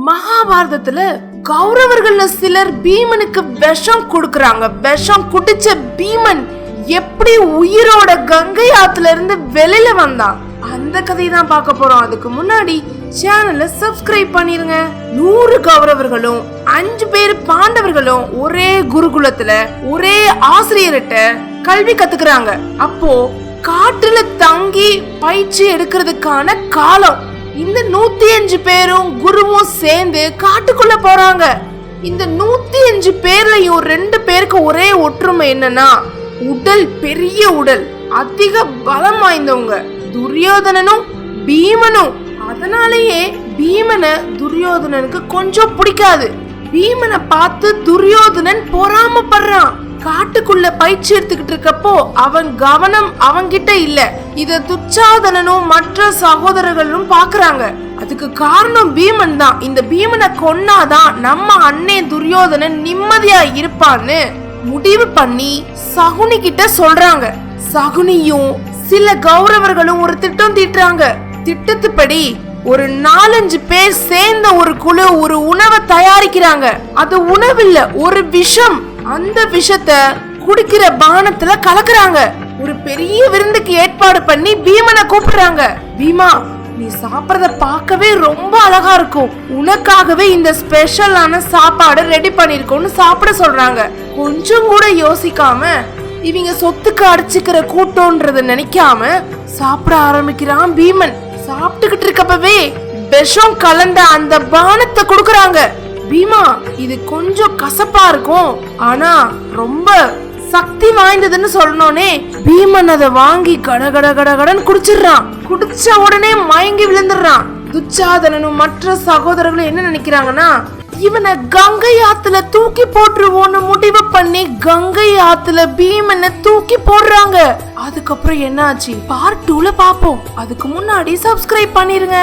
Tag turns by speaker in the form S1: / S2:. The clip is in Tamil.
S1: மகாபாரதத்துல கௌரவர்கள்ல சிலர் பீமனுக்கு விஷம் கொடுக்கறாங்க. விஷம் குடிச்ச பீமன் எப்படி உயிரோட கங்கை ஆத்துல இருந்து வெளியில வந்தான், அந்த கதையை தான் பார்க்க போறோம். அதுக்கு முன்னாடி சேனலை சப்ஸ்கிரைப் பண்ணிருங்க. 100 கௌரவர்களும் 5 பேர் பாண்டவர்களும் ஒரே குருகுலத்துல ஒரே ஆசிரியர்கிட்ட கல்வி கத்துக்கிறாங்க. அப்போ காட்டுல தங்கி பயிற்சி எடுக்கிறதுக்கான காலம். இந்த 105 பேரும் குருவும் சேர்ந்து காட்டுக்குள்ள போறாங்க. இந்த 105 பேர்லயும் 2 பேருக்கு ஒரே ஒற்றுமை என்னன்னா, உடல் பெரிய உடல், அதிக பலம் வாய்ந்தவங்க, துரியோதனனும் பீமனும். அதனாலேயே பீமனை துரியோதனனுக்கு கொஞ்சம் பிடிக்காது. பீமனை பார்த்து துரியோதனன் பொறாமப்படுறான். காட்டுக்குள்ள பயிற்சி எடுத்துக்கிட்டு இருக்கப்போ அவன் கவனம் அவன்கிட்ட இல்ல. இத துச்சாதனனும் மற்ற சகோதரர்களும் பாக்குறாங்க. அதுக்கு காரணம் பீமன் தான். இந்த பீமனை கொன்னாதான் நம்ம அண்ணே துரியோதனன் நிம்மதியா இருப்பான்னு முடிவு பண்ணி சகுனி கிட்ட சொல்றாங்க. சகுனியும் சில கௌரவர்களும் ஒரு திட்டம் தீட்டுறாங்க. திட்டத்துப்படி ஒரு 4-5 பேர் சேர்ந்த ஒரு குழு ஒரு உணவை தயாரிக்கிறாங்க. அது உணவில்ல, ஒரு விஷம். அந்த விஷத்தை குடிக்கிற பானத்துல கலக்குறாங்க. ஒரு பெரிய விருந்துக்கு ஏற்பாடு பண்ணி பீமனை கூப்பிடுறாங்க. பீமா, நீ சாப்பிடறத பார்க்கவே ரொம்ப அழகா இருக்கும், உனக்காகவே இந்த ஸ்பெஷலான சாப்பாடு ரெடி பண்ணிருக்கோம்னு சாப்பிட சொல்றாங்க. கொஞ்சம் கூட யோசிக்காம இவங்க சொத்துக்கு அடிச்சுக்கிற கூட்டம்ன்றத நினைக்காம சாப்பிட ஆரம்பிக்கிறான் பீமன். சாப்பிட்டுக்கிட்டு இருக்கப்பவே விஷம் கலந்த அந்த பானத்தை கொடுக்கறாங்க. பீமா, இது கொஞ்சம் கசப்பா இருக்கும், ஆனா ரொம்ப சக்தி வாய்ந்ததுன்னு சொல்லணும்னே பீமன் அதை வாங்கி கட கடன் குடிச்சிடுறான். குடிச்ச உடனே மயங்கி விழுந்துடுறான். துச்சாதனனும் மற்ற சகோதரர்களும் என்ன நினைக்கிறாங்கன்னா, இவனை கங்கை ஆத்துல தூக்கி போட்டுருவோன்னு முடிவு பண்ணி கங்கை ஆத்துல பீமனை தூக்கி போடுறாங்க. அதுக்கப்புறம் என்னாச்சு பார்ட் 2ல பாப்போம். அதுக்கு முன்னாடி சப்ஸ்கிரைப் பண்ணிருங்க.